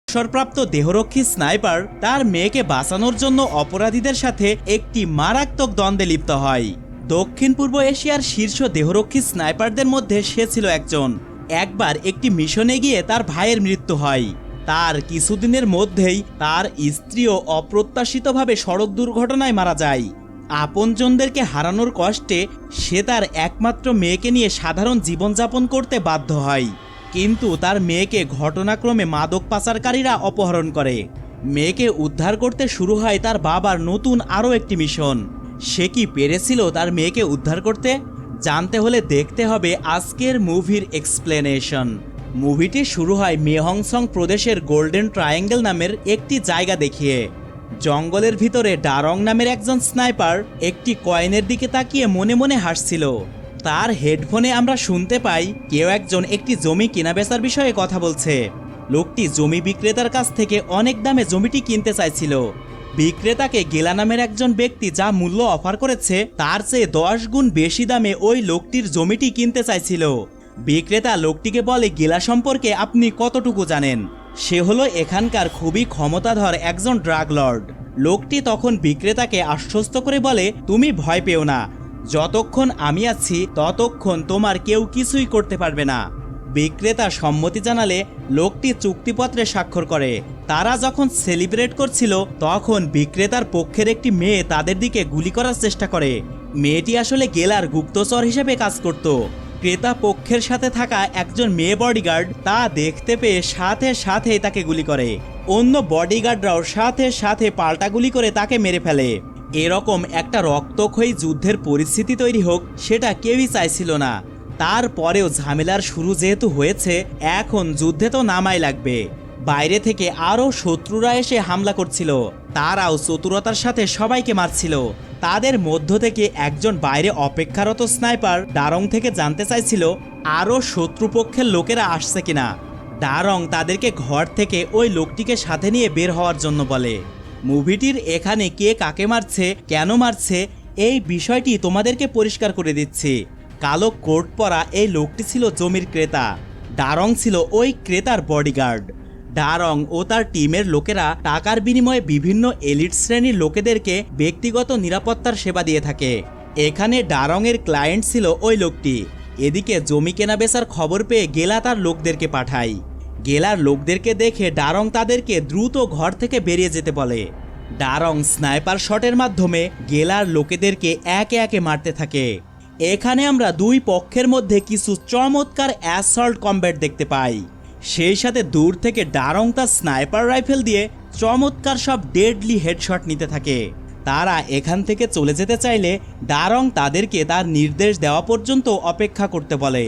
অবসরপ্রাপ্ত দেহরক্ষী স্নাইপার তার মেয়েকে বাঁচানোর জন্য অপরাধীদের সাথে একটি মারাত্মক দ্বন্দ্বে লিপ্ত হয়। দক্ষিণ পূর্ব এশিয়ার শীর্ষ দেহরক্ষী স্নাইপারদের মধ্যে সে ছিল একজন। একবার একটি মিশনে গিয়ে তার ভাইয়ের মৃত্যু হয়। তার কিছুদিনের মধ্যেই তার স্ত্রীও অপ্রত্যাশিতভাবে সড়ক দুর্ঘটনায় মারা যায়। আপনজনদেরকে হারানোর কষ্টে সে তার একমাত্র মেয়েকে নিয়ে সাধারণ জীবনযাপন করতে বাধ্য হয়। কিন্তু তার মেয়েকে ঘটনাক্রমে মাদক পাচারকারীরা অপহরণ করে। মেয়েকে উদ্ধার করতে শুরু হয় তার বাবার নতুন আরও একটি মিশন। সে কি পেরেছিল তার মেয়েকে উদ্ধার করতে? জানতে হলে দেখতে হবে আজকের মুভির এক্সপ্লেনেশন। মুভিটি শুরু হয় মেহংসং প্রদেশের গোল্ডেন ট্রায়াঙ্গেল নামের একটি জায়গা দেখিয়ে। জঙ্গলের ভিতরে ডারং নামের একজন স্নাইপার একটি কয়েনের দিকে তাকিয়ে মনে মনে হাসছিল। তার হেডফোনে আমরা শুনতে পাই কেউ একজন একটি জমি কেনাবেচার বিষয়ে কথা বলছে। লোকটি জমি বিক্রেতার কাছ থেকে অনেক দামে জমিটি কিনতে চাইছিল। বিক্রেতাকে গেলা নামের একজন ব্যক্তি যা মূল্য অফার করেছে তার চেয়ে 10 গুণ বেশি দামে ওই লোকটির জমিটি কিনতে চাইছিল। বিক্রেতা লোকটিকে বলে, গেলা সম্পর্কে আপনি কতটুকু জানেন? সে হলো এখানকার খুবই ক্ষমতাধর একজন ড্রাগ লর্ড। লোকটি তখন বিক্রেতাকে আশ্বস্ত করে বলে, তুমি ভয় পেও না, যতক্ষণ আমি আছি ততক্ষণ তোমার কেউ কিছুই করতে পারবে না। বিক্রেতা সম্মতি জানালে লোকটি চুক্তিপত্রে স্বাক্ষর করে। তারা যখন সেলিব্রেট করছিল তখন বিক্রেতার পক্ষের একটি মেয়ে তাদের দিকে গুলি করার চেষ্টা করে। মেয়েটি আসলে গেলার গুপ্তচর হিসেবে কাজ করত। ক্রেতা পক্ষের সাথে থাকা একজন মেয়ে বডিগার্ড তা দেখতে পেয়ে সাথে সাথেই তাকে গুলি করে। অন্য বডিগার্ডরাও সাথে সাথে পাল্টা গুলি করে তাকে মেরে ফেলে। এরকম একটা রক্তক্ষয়ী যুদ্ধের পরিস্থিতি তৈরি হোক সেটা কেউই চাইছিল না। তারপরেও ঝামেলার শুরু যেহেতু হয়েছে, এখন যুদ্ধে তো নামাই লাগবে। বাইরে থেকে আরও শত্রুরা এসে হামলা করছিল। তারাও চতুরতার সাথে সবাইকে মারছিল। তাদের মধ্য থেকে একজন বাইরে অপেক্ষারত স্নাইপার ডারং থেকে জানতে চাইছিল আরও শত্রুপক্ষের লোকেরা আসছে কিনা। ডারং তাদেরকে ঘর থেকে ওই লোকটিকে সাথে নিয়ে বের হওয়ার জন্য বলে। মুভিটির এখানে কে কাকে মারছে, কেন মারছে, এই বিষয়টি তোমাদেরকে পরিষ্কার করে দিচ্ছি। কালো কোট পরা এই লোকটি ছিল জমির ক্রেতা। ডারং ছিল ওই ক্রেতার বডিগার্ড। ডারং ও তার টিমের লোকেরা টাকার বিনিময়ে বিভিন্ন এলিট শ্রেণীর লোকেদেরকে ব্যক্তিগত নিরাপত্তার সেবা দিয়ে থাকে। এখানে ডারংয়ের ক্লায়েন্ট ছিল ওই লোকটি। এদিকে জমি কেনা বেচার খবর পেয়ে গেলা তার লোকদেরকে পাঠায়। গেলার লোকদেরকে দেখে ডারং তাদেরকে দ্রুত ঘর থেকে বেরিয়ে যেতে বলে। ডারং স্নাইপার শটের মাধ্যমে গেলার লোকেদেরকে একে একে মারতে থাকে। এখানে আমরা দুই পক্ষের মধ্যে কিছু চমৎকার অ্যাসল্ট কমব্যাট দেখতে পাই। সেই সাথে দূর থেকে ডারং তার স্নাইপার রাইফেল দিয়ে চমৎকার সব ডেডলি হেডশট নিতে থাকে। তারা এখান থেকে চলে যেতে চাইলে ডারং তাদেরকে তার নির্দেশ দেওয়া পর্যন্ত অপেক্ষা করতে বলে।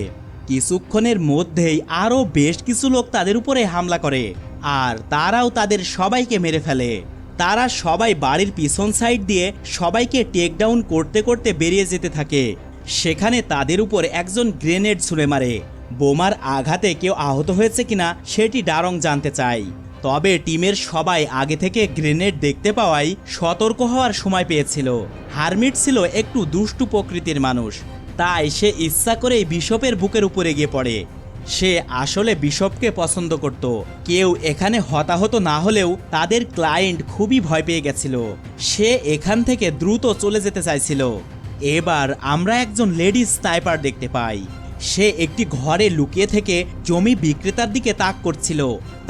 কিছুক্ষণের মধ্যেই আরও বেশ কিছু লোক তাদের উপরে হামলা করে আর তারাও তাদের সবাইকে মেরে ফেলে। তারা সবাই বাড়ির পিছন সাইড দিয়ে সবাইকে টেক ডাউন করতে করতে বেরিয়ে যেতে থাকে। সেখানে তাদের উপর একজন গ্রেনেড ছুঁড়ে মারে। বোমার আঘাতে কেউ আহত হয়েছে কিনা সেটি ডারং জানতে চায়। তবে টিমের সবাই আগে থেকে গ্রেনেড দেখতে পাওয়ায় সতর্ক হওয়ার সময় পেয়েছিল। হারমিট ছিল একটু দুষ্টু প্রকৃতির মানুষ, তাই সে ইচ্ছা করেই বিশপের বুকের উপরে গিয়ে পড়ে। সে আসলে বিশপকে পছন্দ করত। কেউ এখানে হতাহত না হলেও তাদের ক্লায়েন্ট খুবই ভয় পেয়ে গেছিল। সে এখান থেকে দ্রুত চলে যেতে চাইছিল। এবার আমরা একজন লেডি স্নাইপার দেখতে পাই। সে একটি ঘরে লুকিয়ে থেকে জমি বিক্রেতার দিকে তাক করছিল।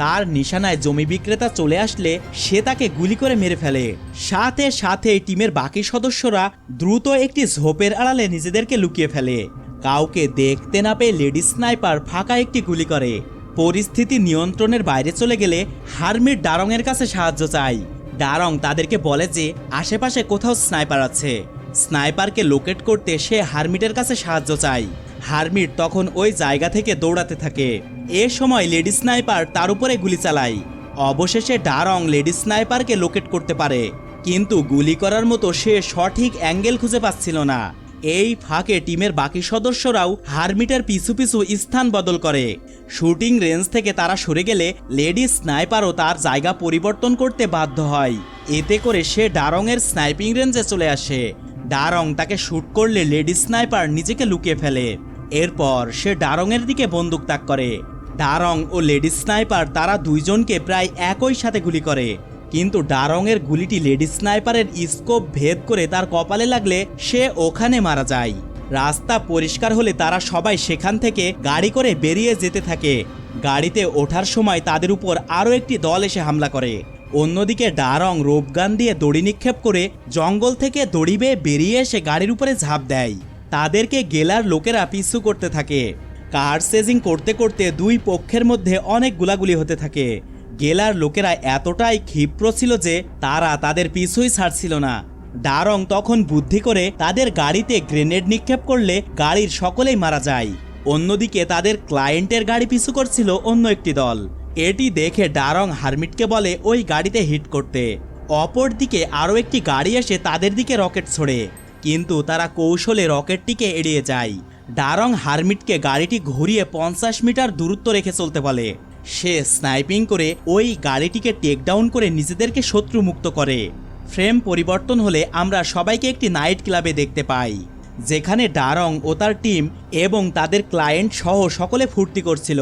তার নিশানায় জমি বিক্রেতা চলে আসলে সে তাকে গুলি করে মেরে ফেলে। সাথে সাথে টিমের বাকি সদস্যরা দ্রুত একটি ঝোপের আড়ালে নিজেদেরকে লুকিয়ে ফেলে। কাউকে দেখতে না পেয়ে লেডি স্নাইপার ফাঁকা একটি গুলি করে। পরিস্থিতি নিয়ন্ত্রণের বাইরে চলে গেলে হারমিট ডারংয়ের কাছে সাহায্য চায়। ডারং তাদেরকে বলে যে আশেপাশে কোথাও স্নাইপার আছে। স্নাইপারকে লোকেট করতে সে হারমিটের কাছে সাহায্য চায়। হারমিট তখন ওই জায়গা থেকে দৌড়াতে থাকে। এ সময় লেডি স্নাইপার তার উপরে গুলি চালায়। অবশেষে ডারং লেডি স্নাইপারকে লোকেট করতে পারে, কিন্তু গুলি করার মতো সে সঠিক অ্যাঙ্গেল খুঁজে পাচ্ছিল না। এই ফাঁকে টিমের বাকি সদস্যরাও হারমিটের পিছু পিছু স্থান বদল করে। শুটিং রেঞ্জ থেকে তারা সরে গেলে লেডি স্নাইপারও তার জায়গা পরিবর্তন করতে বাধ্য হয়। এতে করে সে ডারংয়ের স্নাইপিং রেঞ্জে চলে আসে। ডারং তাকে শ্যুট করলে লেডি স্নাইপার নিজেকে লুকিয়ে ফেলে। এরপর সে ডারংয়ের দিকে বন্দুক তাক করে। ডারং ও লেডি স্নাইপার তারা দুইজনকে প্রায় একই সাথে গুলি করে, কিন্তু ডারংয়ের গুলিটি লেডি স্নাইপারের স্কোপ ভেদ করে তার কপালে লাগলে সে ওখানে মারা যায়। রাস্তা পরিষ্কার হলে তারা সবাই সেখান থেকে গাড়ি করে বেরিয়ে যেতে থাকে। গাড়িতে ওঠার সময় তাদের উপর আরও একটি দল এসে হামলা করে। অন্যদিকে ডারং রোপগান দিয়ে দড়ি নিক্ষেপ করে জঙ্গল থেকে দড়ি বেয়ে বেরিয়ে এসে গাড়ির উপরে ঝাঁপ দেয়। তাদেরকে গেলার লোকেরা পিছু করতে থাকে। কার চেজিং করতে করতে দুই পক্ষের মধ্যে অনেক গুলাগুলি হতে থাকে। গেলার লোকেরা এতটাই ক্ষিপ্র ছিল যে তারা তাদের পিছুই ছাড়ছিল না। ডারং তখন বুদ্ধি করে তাদের গাড়িতে গ্রেনেড নিক্ষেপ করলে গাড়ির সকলেই মারা যায়। অন্যদিকে তাদের ক্লায়েন্টের গাড়ি পিছু করছিল অন্য একটি দল। এটি দেখে ডারং হারমিটকে বলে ওই গাড়িতে হিট করতে। অপরদিকে আরও একটি গাড়ি এসে তাদের দিকে রকেট ছোড়ে, কিন্তু তারা কৌশলে রকেটটিকে এড়িয়ে যায়। ডারং হারমিটকে গাড়িটি ঘুরিয়ে 50 মিটার দূরত্ব রেখে চলতে বলে। সে স্নাইপিং করে ওই গাড়িটিকে টেকডাউন করে নিজেদেরকে শত্রু মুক্ত করে। ফ্রেম পরিবর্তন হলে আমরা সবাইকে একটি নাইট ক্লাবে দেখতে পাই, যেখানে ডারং ও তার টিম এবং তাদের ক্লায়েন্ট সহ সকলে ফুর্তি করছিল।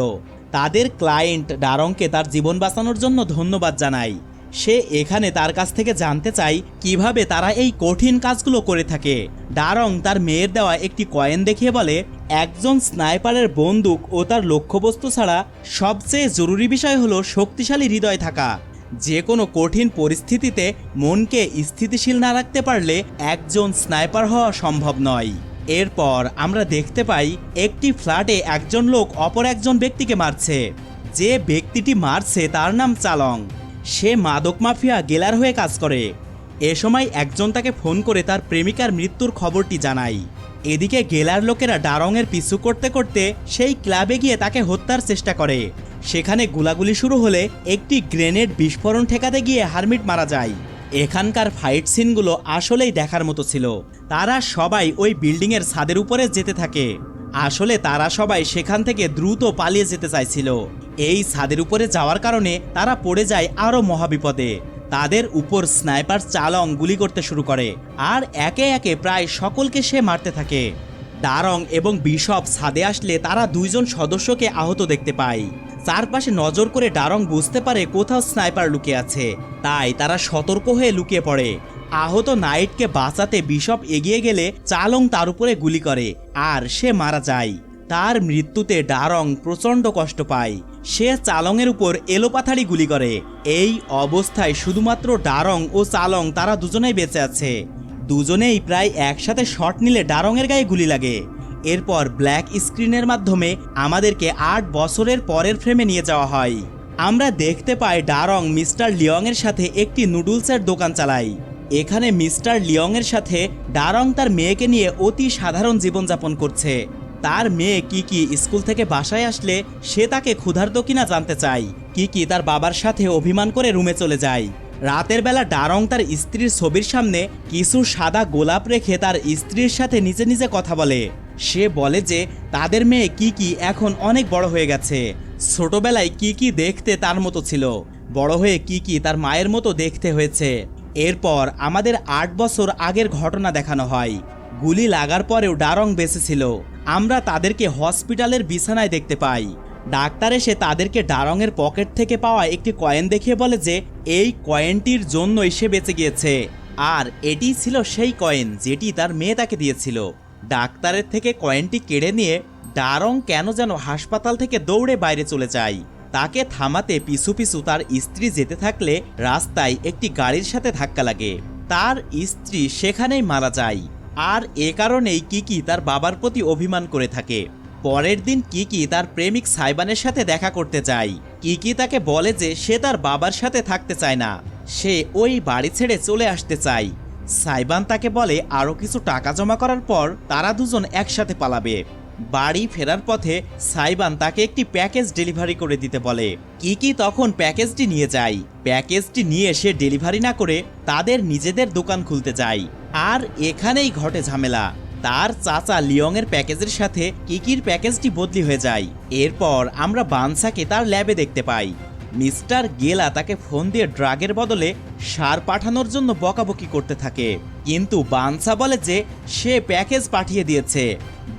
তাদের ক্লায়েন্ট ডারংকে তার জীবন বাঁচানোর জন্য ধন্যবাদ জানায়। সে এখানে তার কাছ থেকে জানতে চায় কিভাবে তারা এই কঠিন কাজগুলো করে থাকে। ডারং তার মেয়ের দেওয়া একটি কয়েন দেখিয়ে বলে, একজন স্নাইপারের বন্দুক ও তার লক্ষ্যবস্তু ছাড়া সবচেয়ে জরুরি বিষয় হলো শক্তিশালী হৃদয় থাকা। যে কোনো কঠিন পরিস্থিতিতে মনকে স্থিতিশীল না রাখতে পারলে একজন স্নাইপার হওয়া সম্ভব নয়। এরপর আমরা দেখতে পাই একটি ফ্ল্যাটে একজন লোক অপর একজন ব্যক্তিকে মারছে। যে ব্যক্তিটি মারছে তার নাম চালং। সে মাদক মাফিয়া গেলার হয়ে কাজ করে। এ সময় একজন তাকে ফোন করে তার প্রেমিকার মৃত্যুর খবরটি জানায়। এদিকে গেলার লোকেরা ডারংয়ের পিছু করতে করতে সেই ক্লাবে গিয়ে তাকে হত্যার চেষ্টা করে। সেখানে গুলাগুলি শুরু হলে একটি গ্রেনেড বিস্ফোরণ ঠেকাতে গিয়ে হারমিট মারা যায়। এখানকার ফাইট সিনগুলো আসলেই দেখার মতো ছিল। তারা সবাই ওই বিল্ডিংয়ের ছাদের উপরে যেতে থাকে। আসলে তারা সবাই সেখান থেকে দ্রুত পালিয়ে যেতে চাইছিল। এই ছাদের উপরে যাওয়ার কারণে তারা পড়ে যায় আরও মহাবিপদে। তাদের উপর স্নাইপার চালং গুলি করতে শুরু করে আর একে একে প্রায় সকলকে সে মারতে থাকে। ডারং এবং বিশপ ছাদে আসলে তারা দুইজন সদস্যকে আহত দেখতে পায়। চারপাশে নজর করে ডারং বুঝতে পারে কোথাও স্নাইপার লুকিয়ে আছে, তাই তারা সতর্ক হয়ে লুকিয়ে পড়ে। আহত নাইটকে বাঁচাতে বিশপ এগিয়ে গেলে চালং তার উপরে গুলি করে আর সে মারা যায়। তার মৃত্যুতে ডারং প্রচণ্ড কষ্ট পায়। সে চালংয়ের উপর এলোপাথাড়ি গুলি করে। এই অবস্থায় শুধুমাত্র ডারং ও চালং তারা দুজনেই বেঁচে আছে। দুজনেই প্রায় একসাথে শট নিলে ডারংয়ের গায়ে গুলি লাগে। এরপর ব্ল্যাক স্ক্রিনের মাধ্যমে আমাদেরকে 8 বছরের পরের ফ্রেমে নিয়ে যাওয়া হয়। আমরা দেখতে পাই ডারং মিস্টার লিয়ংয়ের সাথে একটি নুডলসের দোকান চালায়। এখানে মিস্টার লিয়ংয়ের সাথে ডারং তার মেয়েকে নিয়ে অতি সাধারণ জীবনযাপন করছে। তার মেয়ে কিকি স্কুল থেকে বাসায় আসলে সে তাকে ক্ষুধার্ত কিনা জানতে চায়। কিকি তার বাবার সাথে অভিমান করে রুমে চলে যায়। রাতের বেলা ডারং তার স্ত্রীর ছবির সামনে কিছু সাদা গোলাপ রেখে তার স্ত্রীর সাথে নিজে নিজে কথা বলে। সে বলে যে তাদের মেয়ে কিকি এখন অনেক বড় হয়ে গেছে। ছোটবেলায় কিকি দেখতে তার মতো ছিল, বড় হয়ে কিকি তার মায়ের মতো দেখতে হয়েছে। এরপর আমাদের 8 বছর আগের ঘটনা দেখানো হয়। গুলি লাগার পরেও ডারং বেঁচে ছিল। আমরা তাদেরকে হসপিটালের বিছানায় দেখতে পাই। ডাক্তার এসে তাদেরকে ডারংয়ের পকেট থেকে পাওয়া একটি কয়েন দেখিয়ে বলে যে এই কয়েনটির জন্যই সে বেঁচে গিয়েছে, আর এটি ছিল সেই কয়েন যেটি তার মেয়ে তাকে দিয়েছিল। ডাক্তারের থেকে কয়েনটি কেড়ে নিয়ে ডারং কেন যেন হাসপাতাল থেকে দৌড়ে বাইরে চলে যায়। তাকে থামাতে পিছু পিছু তার স্ত্রী যেতে থাকলে রাস্তায় একটি গাড়ির সাথে ধাক্কা লাগে। তার স্ত্রী সেখানেই মারা যায়। আর এ কারণেই কিকি তার বাবার প্রতি অভিমান করে থাকে। পরের দিন কিকি তার প্রেমিক সাইবানের সাথে দেখা করতে যায়। কিকি তাকে বলে যে সে তার বাবার সাথে থাকতে চায় না, সে ওই বাড়ি ছেড়ে চলে আসতে চায়। সাইবান তাকে বলে আরও কিছু টাকা জমা করার পর তারা দুজন একসাথে পালাবে। বাড়ি ফেরার পথে সাইবান তাকে একটি প্যাকেজ ডেলিভারি করে দিতে বলে। কিকি তখন প্যাকেজটি নিয়ে যায়। প্যাকেজটি নিয়ে সে ডেলিভারি না করে তাদের নিজেদের দোকান খুলতে যায়। আর এখানেই ঘটে ঝামেলা। তার চাচা লিয়ংয়ের প্যাকেজের সাথে কিকির প্যাকেজটি বদলি হয়ে যায়। এরপর আমরা বানসাকে তার ল্যাবে দেখতে পাই। মিস্টার গেলা তাকে ফোন দিয়ে ড্রাগের বদলে সার পাঠানোর জন্য বকাবকি করতে থাকে, কিন্তু বানসা বলে যে সে প্যাকেজ পাঠিয়ে দিয়েছে।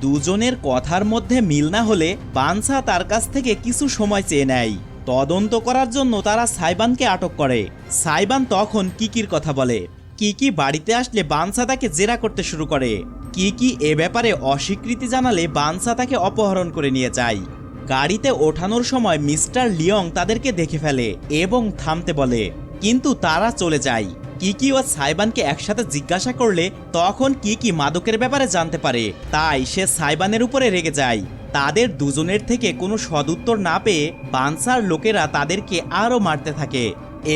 দুজনের কথার মধ্যে মিল না হলে বানসা তার কাছ থেকে কিছু সময় চেয়ে নেয়। তদন্ত করার জন্য তারা সাইবানকে আটক করে। সাইবান তখন কিকির কথা বলে। কিকি বাড়িতে আসলে বানসা তাকে জেরা করতে শুরু করে। কিকি এ ব্যাপারে অস্বীকৃতি জানালে বানসা তাকে অপহরণ করে নিয়ে যায়। গাড়িতে ওঠানোর সময় মিস্টার লিয়ং তাদেরকে দেখে ফেলে এবং থামতে বলে, কিন্তু তারা চলে যায়। কিকি ও সাইবানকে একসাথে জিজ্ঞাসা করলে তখন কিকি মাদকের ব্যাপারে জানতে পারে, তাই সে সাইবানের উপরে রেগে যায়। তাদের দুজনের থেকে কোনো সদুত্তর না পেয়ে বানসার লোকেরা তাদেরকে আরও মারতে থাকে।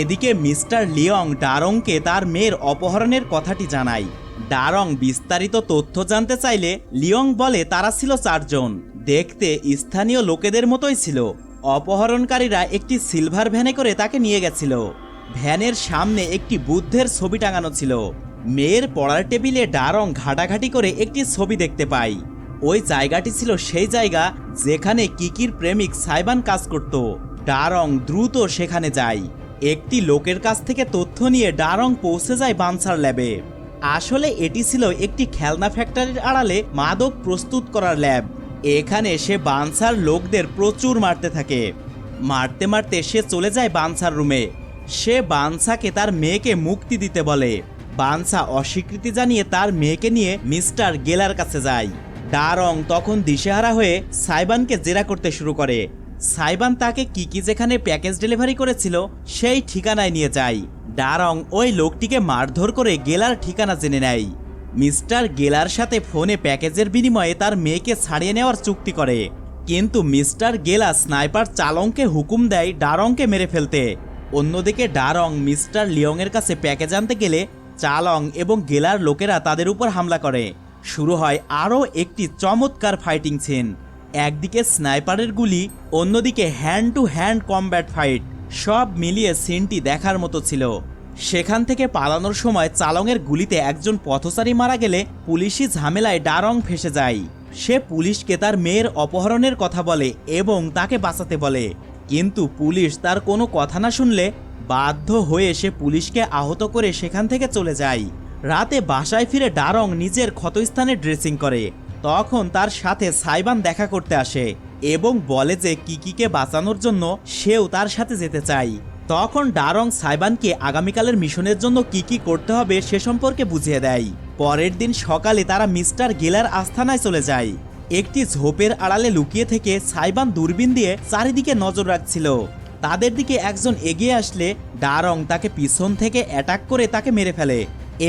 এদিকে মিস্টার লিয়ং ডারংকে তার মেয়ের অপহরণের কথাটি জানায়। ডারং বিস্তারিত তথ্য জানতে চাইলে লিয়ং বলে তারা ছিল 4 জন, দেখতে স্থানীয় লোকেদের মতোই ছিল। অপহরণকারীরা একটি সিলভার ভ্যানে করে তাকে নিয়ে গেছিল। ভ্যানের সামনে একটি বুদ্ধের ছবি টাঙানো ছিল। মেয়ের পড়ার টেবিলে ডারং ঘাটাঘাটি করে একটি ছবি দেখতে পায়। ওই জায়গাটি ছিল সেই জায়গা যেখানে কিকির প্রেমিক সাইবান কাজ করত। ডারং দ্রুত সেখানে যায়। একটি লোকের কাছ থেকে তথ্য নিয়ে ডারং পৌঁছে যায় বানসার ল্যাবে। আসলে এটি ছিল একটি খেলনা ফ্যাক্টরির আড়ালে মাদক প্রস্তুত করার ল্যাব। এখানে সে বানসার লোকদের প্রচুর মারতে থাকে। মারতে মারতে সে চলে যায় বানসার রুমে। সে বানসাকে তার মেয়েকে মুক্তি দিতে বলে। বানসা অস্বীকৃতি জানিয়ে তার মেয়েকে নিয়ে মিস্টার গেলার কাছে যায়। ডারং তখন দিশেহারা হয়ে সাইবানকে জেরা করতে শুরু করে। সাইবান তাকে কিকি যেখানে প্যাকেজ ডেলিভারি করেছিল সেই ঠিকানায় নিয়ে যায়। ডারং ওই লোকটিকে মারধর করে গেলার ঠিকানা জেনে নেয়। মিস্টার গেলার সাথে ফোনে প্যাকেজের বিনিময়ে তার মেয়েকে ছাড়িয়ে নেওয়ার চুক্তি করে, কিন্তু মিস্টার গেলা স্নাইপার চালংকে হুকুম দেয় ডারংকে মেরে ফেলতে। অন্যদিকে ডারং মিস্টার লিয়ংয়ের কাছে প্যাকেজ আনতে গেলে চালং এবং গেলার লোকেরা তাদের উপর হামলা করে। শুরু হয় আরও একটি চমৎকার ফাইটিং সিন। একদিকে স্নাইপারের গুলি, অন্যদিকে hand to hand combat fight. সব মিলিয়ে সিনটি দেখার মতো ছিল। সেখান থেকে পালানোর সময় চালংয়ের গুলিতে একজন পথচারী মারা গেলে পুলিশি ঝামেলায় ডারং ফেঁসে যায়। সে পুলিশকে তার মেয়ের অপহরণের কথা বলে এবং তাকে বাঁচাতে বলে, কিন্তু পুলিশ তার কোনো কথা না শুনলে বাধ্য হয়ে সে পুলিশকে আহত করে সেখান থেকে চলে যায়। রাতে বাসায় ফিরে ডারং নিজের ক্ষতস্থানে ড্রেসিং করে। তখন তার সাথে সাইবান দেখা করতে আসে এবং বলে যে কিকিকে বাঁচানোর জন্য সেও তার সাথে যেতে চায়। তখন ডারং সাইবানকে আগামীকালের মিশনের জন্য কি কি করতে হবে সে সম্পর্কে বুঝিয়ে দেয়। পরের দিন সকালে তারা মিস্টার গেলার আস্তানায় চলে যায়। একটি ঝোপের আড়ালে লুকিয়ে থেকে সাইবান দূরবীন দিয়ে চারিদিকে নজর রাখছিল। তাদের দিকে একজন এগিয়ে আসলে ডারং তাকে পিছন থেকে অ্যাটাক করে তাকে মেরে ফেলে।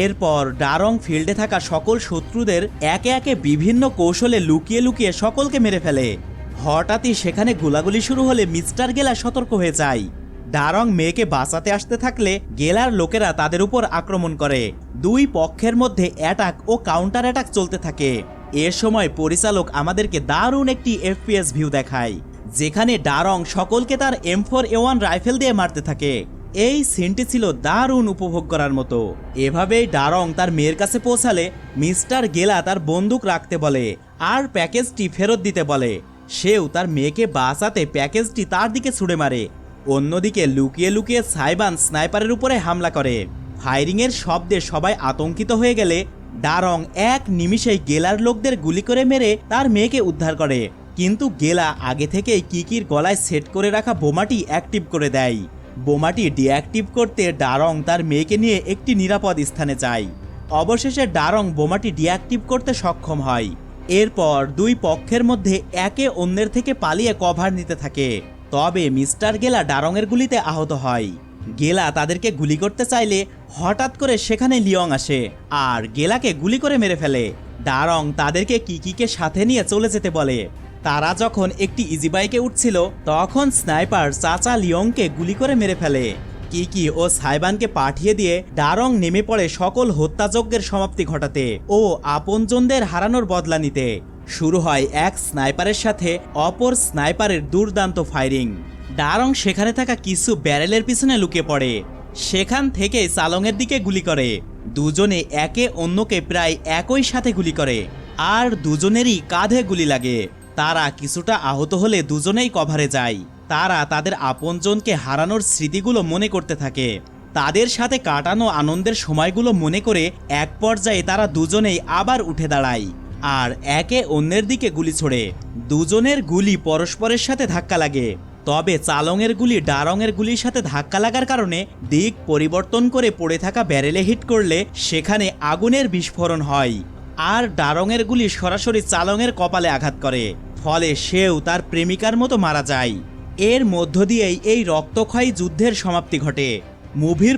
এরপর ডারং ফিল্ডে থাকা সকল শত্রুদের একে একে বিভিন্ন কৌশলে লুকিয়ে লুকিয়ে সকলকে মেরে ফেলে। হঠাৎই সেখানে গোলাগুলি শুরু হলে মিস্টার গেলা সতর্ক হয়ে যায়। ডারং মেয়েকে বাঁচাতে আসতে থাকলে গেলার লোকেরা তাদের উপর আক্রমণ করে। দুই পক্ষের মধ্যে অ্যাটাক ও কাউন্টার অ্যাটাক চলতে থাকে। এ সময় পরিচালক আমাদেরকে দারুণ একটি এফপিএস ভিউ দেখায়, যেখানে ডারং সকলকে তার M4A1 রাইফেল দিয়ে মারতে থাকে। এই সিনটি ছিল দারুণ উপভোগ করার মতো। এভাবেই ডারং তার মেয়ের কাছে পৌঁছালে মিস্টার গেলা তার বন্দুক রাখতে বলে আর প্যাকেজটি ফেরত দিতে বলে। সেও তার মেয়েকে বাঁচাতে প্যাকেজটি তার দিকে ছুড়ে মারে। অন্যদিকে লুকিয়ে লুকিয়ে সাইবান স্নাইপারের উপরে হামলা করে। ফায়ারিংয়ের শব্দে সবাই আতঙ্কিত হয়ে গেলে ডারং এক নিমিষেই গেলার লোকদের গুলি করে মেরে তার মেয়েকে উদ্ধার করে। কিন্তু গেলা আগে থেকেই কিকির গলায় সেট করে রাখা বোমাটি অ্যাক্টিভ করে দেয়। বোমাটি ডিঅ্যাক্টিভ করতে ডারং তার মেয়েকে নিয়ে একটি নিরাপদ স্থানে যায়। অবশেষে ডারং বোমাটি ডিঅ্যাক্টিভ করতে সক্ষম হয়। এরপর দুই পক্ষের মধ্যে একে অন্যের থেকে পালিয়ে কভার নিতে থাকে। তবে মিস্টার গেলা ডারংয়ের গুলিতে আহত হয়। গেলা তাদেরকে গুলি করতে চাইলে হঠাৎ করে সেখানে লিয়ং আসে আর গেলাকে গুলি করে মেরে ফেলে। ডারং তাদেরকে কিকিকে সাথে নিয়ে চলে যেতে বলে। তারা যখন একটি ইজি বাইকে উঠছিল তখন স্নাইপার চাচা লিয়ংকে গুলি করে মেরে ফেলে। কিকি ও সাইবানকে পাঠিয়ে দিয়ে ডারং নেমে পড়ে সকল হত্যাযজ্ঞের সমাপ্তি ঘটাতে ও আপনজনদের হারানোর বদলা নিতে। শুরু হয় এক স্নাইপারের সাথে অপর স্নাইপারের দুর্দান্ত ফায়ারিং। ডারং সেখানে থাকা কিছু ব্যারেলের পিছনে লুকিয়ে পড়ে। সেখান থেকে চালংয়ের দিকে গুলি করে। দুজনে একে অন্যকে প্রায় একই সাথে গুলি করে আর দুজনেরই কাঁধে গুলি লাগে। তারা কিছুটা আহত হলে দুজনেই কভারে যায়। তারা তাদের আপনজনকে হারানোর স্মৃতিগুলো মনে করতে থাকে। তাদের সাথে কাটানো আনন্দের সময়গুলো মনে করে এক পর্যায়ে তারা দুজনেই আবার উঠে দাঁড়ায় আর একে অন্যের দিকে গুলি ছোড়ে। দুজনের গুলি পরস্পরের সাথে ধাক্কা লাগে, তবে চালংয়ের গুলি ডারংয়ের গুলির সাথে ধাক্কা লাগার কারণে দিক পরিবর্তন করে পড়ে থাকা ব্যারেলে হিট করলে সেখানে আগুনের বিস্ফোরণ হয়, আর ডারংয়ের গুলি সরাসরি চালংয়ের কপালে আঘাত করে, ফলে সেও তার প্রেমিকার মতো মারা যায়। এর মধ্য দিয়েই এই রক্তক্ষয়ী যুদ্ধের সমাপ্তি ঘটে। মুভির